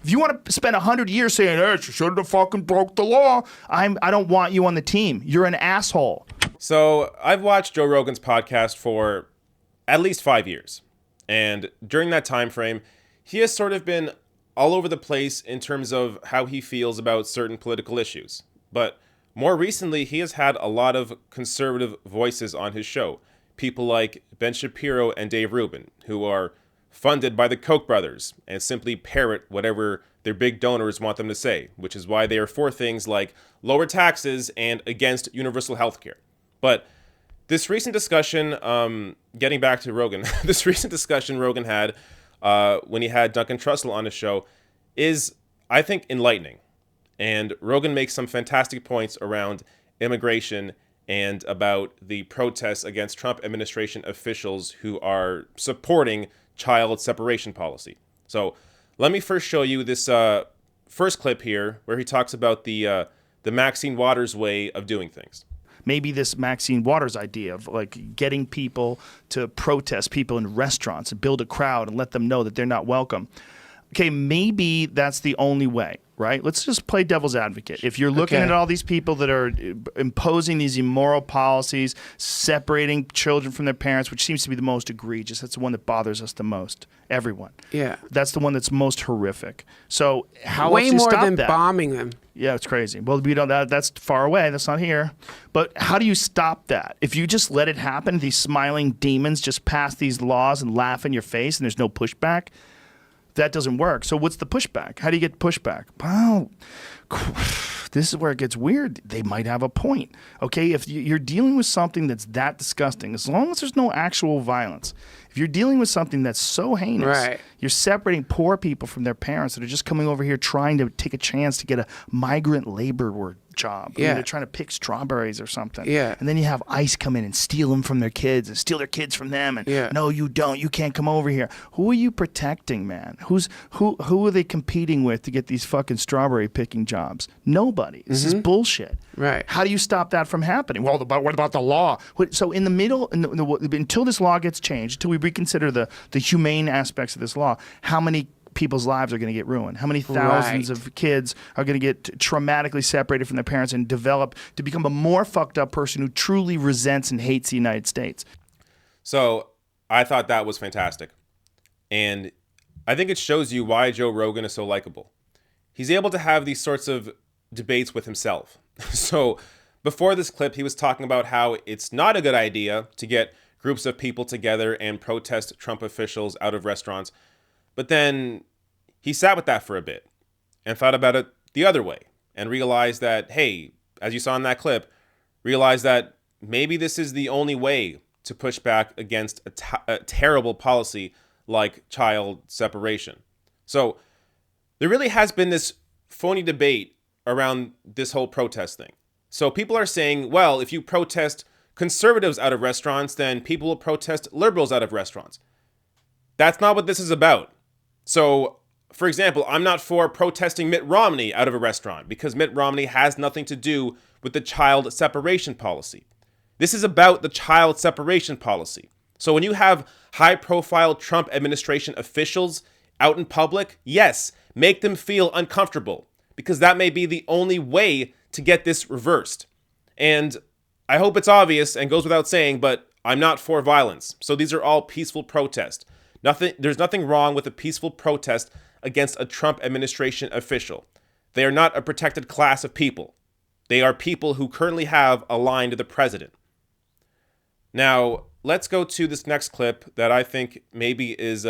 If you want to spend 100 years saying, hey, she shouldn't have fucking broke the law, I don't want you on the team. You're an asshole. So I've watched Joe Rogan's podcast for at least 5 years. And during that time frame, he has sort of been all over the place in terms of how he feels about certain political issues. But more recently, he has had a lot of conservative voices on his show. People like Ben Shapiro and Dave Rubin, who are funded by the Koch brothers and simply parrot whatever their big donors want them to say, which is why they are for things like lower taxes and against universal health care. But this recent discussion, getting back to Rogan, this recent discussion Rogan had when he had Duncan Trussell on his show is, I think, enlightening. And Rogan makes some fantastic points around immigration and about the protests against Trump administration officials who are supporting child separation policy. So let me first show you this first clip here where he talks about the Maxine Waters way of doing things. Maybe this Maxine Waters idea of like getting people to protest people in restaurants and build a crowd and let them know that they're not welcome. Okay, maybe that's the only way, right? Let's just play devil's advocate. If you're looking at all these people that are imposing these immoral policies, separating children from their parents, which seems to be the most egregious, that's the one that bothers us the most. Everyone. Yeah. That's the one that's most horrific. So how way else do you more stop than that? bombing them. Yeah, it's crazy. Well, we don't. That's far away. That's not here. But how do you stop that? If you just let it happen, these smiling demons just pass these laws and laugh in your face, and there's no pushback. That doesn't work. So what's the pushback? How do you get pushback? Well, this is where it gets weird. They might have a point. Okay, if you're dealing with something that's that disgusting, as long as there's no actual violence, if you're dealing with something that's so heinous, you're separating poor people from their parents that are just coming over here trying to take a chance to get a migrant labor job. I mean, they're trying to pick strawberries or something. Yeah. And then you have ICE come in and steal them from their kids and steal their kids from them. And no, you don't. You can't come over here. Who are you protecting, man? Who are they competing with to get these fucking strawberry picking jobs? Nobody. This is bullshit. Right. How do you stop that from happening? Well, what about the law? So in the middle, until this law gets changed, until we reconsider the humane aspects of this law, how many people's lives are going to get ruined? How many thousands of kids are going to get traumatically separated from their parents and develop to become a more fucked up person who truly resents and hates the United States? So I thought that was fantastic. And I think it shows you why Joe Rogan is so likable. He's able to have these sorts of debates with himself. So before this clip, he was talking about how it's not a good idea to get groups of people together and protest Trump officials out of restaurants. But then he sat with that for a bit and thought about it the other way and realized that, hey, as you saw in that clip, realized that maybe this is the only way to push back against a terrible policy like child separation. So there really has been this phony debate around this whole protest thing. So people are saying, well, if you protest conservatives out of restaurants, then people will protest liberals out of restaurants. That's not what this is about. So, for example, I'm not for protesting Mitt Romney out of a restaurant because Mitt Romney has nothing to do with the child separation policy. This is about the child separation policy. So when you have high-profile Trump administration officials out in public, yes, make them feel uncomfortable because that may be the only way to get this reversed. And I hope it's obvious and goes without saying, but I'm not for violence. So these are all peaceful protests. There's nothing wrong with a peaceful protest against a Trump administration official. They are not a protected class of people. They are people who currently have aligned to the president. Now, let's go to this next clip that I think maybe is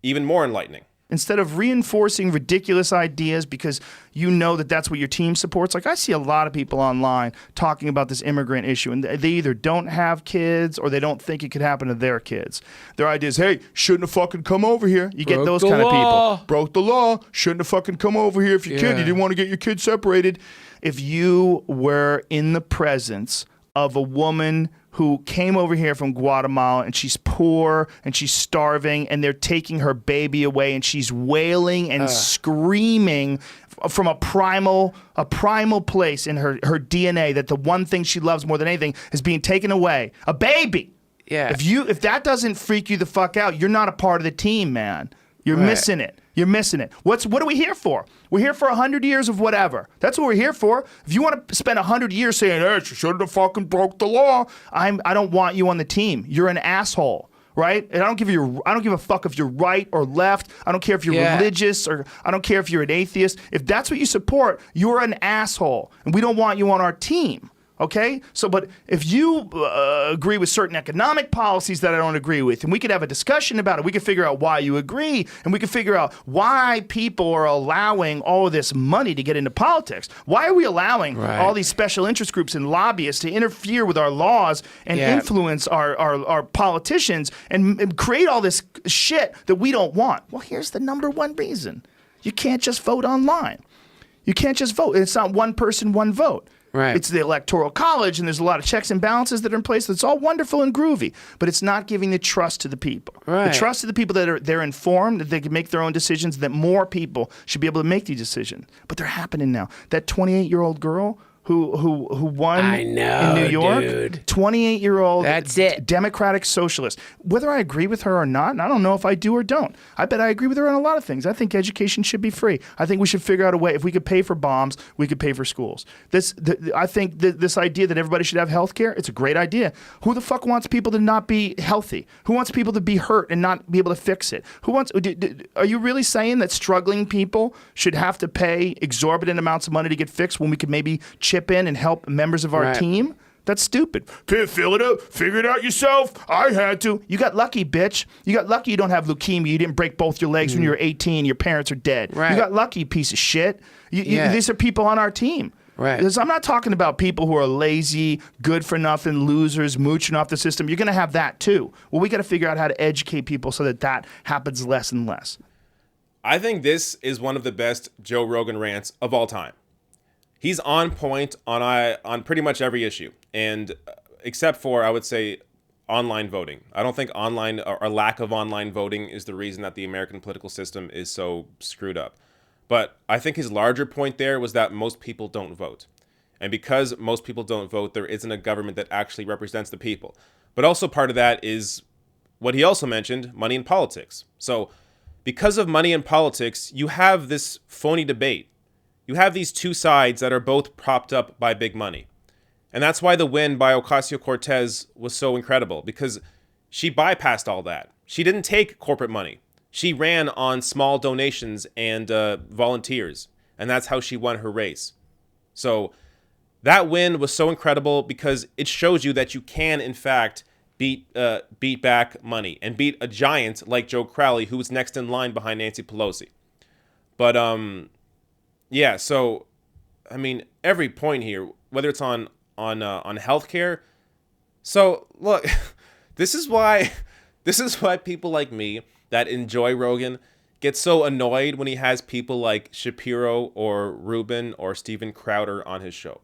even more enlightening. Instead of reinforcing ridiculous ideas because you know that that's what your team supports. Like I see a lot of people online talking about this immigrant issue, and they either don't have kids or they don't think it could happen to their kids. Their idea is, hey, shouldn't have fucking come over here. You get those kind of people. Broke the law. Shouldn't have fucking come over here if your kid, you didn't want to get your kid separated. If you were in the presence of a woman who came over here from Guatemala and she's poor and she's starving and they're taking her baby away and she's wailing and screaming from a primal place in her DNA that the one thing she loves more than anything is being taken away. A baby. Yeah. If that doesn't freak you the fuck out, you're not a part of the team, man. You're Right. missing it. You're missing it. What are we here for? We're here for 100 years of whatever. That's what we're here for. If you want to spend 100 years saying, hey, she shouldn't have fucking broke the law, I don't want you on the team. You're an asshole. Right? And I don't give a fuck if you're right or left. I don't care if you're religious, or I don't care if you're an atheist. If that's what you support, you're an asshole. And we don't want you on our team. Okay? So, but if you agree with certain economic policies that I don't agree with, and we could have a discussion about it, we could figure out why you agree, and we could figure out why people are allowing all of this money to get into politics. Why are we allowing all these special interest groups and lobbyists to interfere with our laws and influence our politicians and create all this shit that we don't want? Well, here's the number one reason. You can't just vote online. You can't just vote. It's not one person, one vote. Right. It's the Electoral College, and there's a lot of checks and balances that are in place. That's all wonderful and groovy, but it's not giving the trust to the people. Right. The trust to the people that they're informed, that they can make their own decisions, that more people should be able to make these decisions. But they're happening now. That 28-year-old girl who won in New York, dude. 28-year-old That's it. Democratic socialist. Whether I agree with her or not, and I don't know if I do or don't. I bet I agree with her on a lot of things. I think education should be free. I think we should figure out a way. If we could pay for bombs, we could pay for schools. I think this idea that everybody should have health care, it's a great idea. Who the fuck wants people to not be healthy? Who wants people to be hurt and not be able to fix it? Are you really saying that struggling people should have to pay exorbitant amounts of money to get fixed when we could maybe chip in and help members of our team? That's stupid. Fill it up. Figure it out yourself. I had to. You got lucky, bitch. You got lucky you don't have leukemia. You didn't break both your legs when you were 18. Your parents are dead. Right. You got lucky, piece of shit. These are people on our team. Right. Because I'm not talking about people who are lazy, good for nothing, losers, mooching off the system. You're going to have that too. Well, we got to figure out how to educate people so that happens less and less. I think this is one of the best Joe Rogan rants of all time. He's on point on pretty much every issue, and except for, I would say, online voting. I don't think online or lack of online voting is the reason that the American political system is so screwed up. But I think his larger point there was that most people don't vote. And because most people don't vote, there isn't a government that actually represents the people. But also part of that is what he also mentioned, money in politics. So because of money in politics, you have this phony debate. You have these two sides that are both propped up by big money. And that's why the win by Ocasio-Cortez was so incredible, because she bypassed all that. She didn't take corporate money. She ran on small donations and volunteers. And that's how she won her race. So that win was so incredible because it shows you that you can, in fact, beat back money and beat a giant like Joe Crowley, who was next in line behind Nancy Pelosi. But yeah, so I mean, every point here, whether it's on healthcare. So look, this is why people like me that enjoy Rogan get so annoyed when he has people like Shapiro or Rubin or Steven Crowder on his show.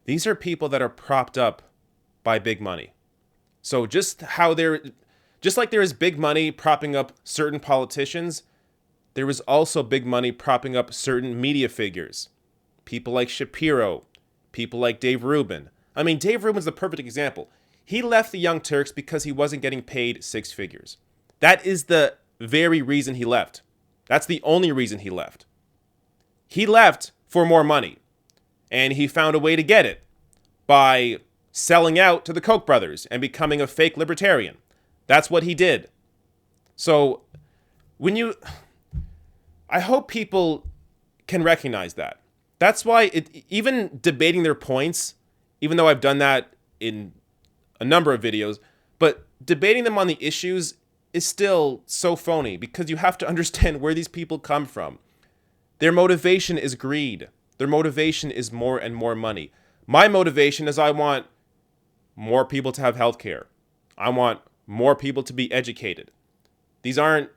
These are people that are propped up by big money. So just like there is big money propping up certain politicians, there was also big money propping up certain media figures. People like Shapiro, people like Dave Rubin. I mean, Dave Rubin's the perfect example. He left the Young Turks because he wasn't getting paid six figures. That is the very reason he left. That's the only reason he left. He left for more money, and he found a way to get it by selling out to the Koch brothers and becoming a fake libertarian. That's what he did. So I hope people can recognize that. That's why even debating their points, even though I've done that in a number of videos, but debating them on the issues is still so phony because you have to understand where these people come from. Their motivation is greed. Their motivation is more and more money. My motivation is I want more people to have health care. I want more people to be educated. These aren't,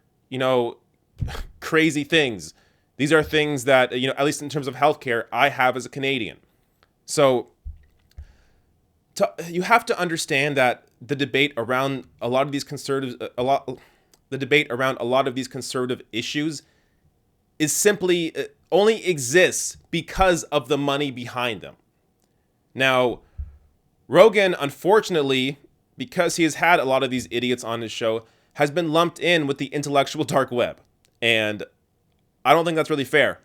crazy things. These are things that, at least in terms of healthcare, I have as a Canadian. So you have to understand that the debate around a lot of these conservative issues is simply only exists because of the money behind them. Now, Rogan, unfortunately, because he has had a lot of these idiots on his show, has been lumped in with the intellectual dark web. And I don't think that's really fair.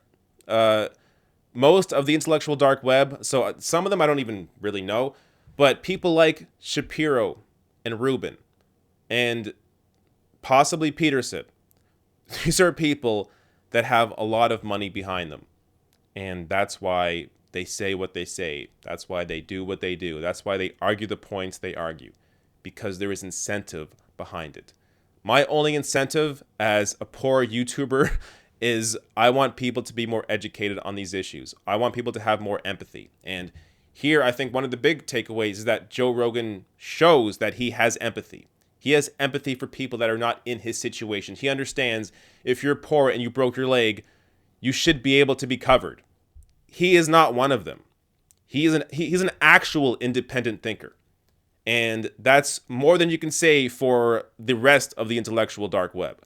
Most of the intellectual dark web, so some of them I don't even really know, but people like Shapiro and Rubin and possibly Peterson, these are people that have a lot of money behind them. And that's why they say what they say. That's why they do what they do. That's why they argue the points they argue, because there is incentive behind it. My only incentive as a poor YouTuber is I want people to be more educated on these issues. I want people to have more empathy. And here, I think one of the big takeaways is that Joe Rogan shows that he has empathy. He has empathy for people that are not in his situation. He understands if you're poor and you broke your leg, you should be able to be covered. He is not one of them. He's an actual independent thinker. And that's more than you can say for the rest of the intellectual dark web.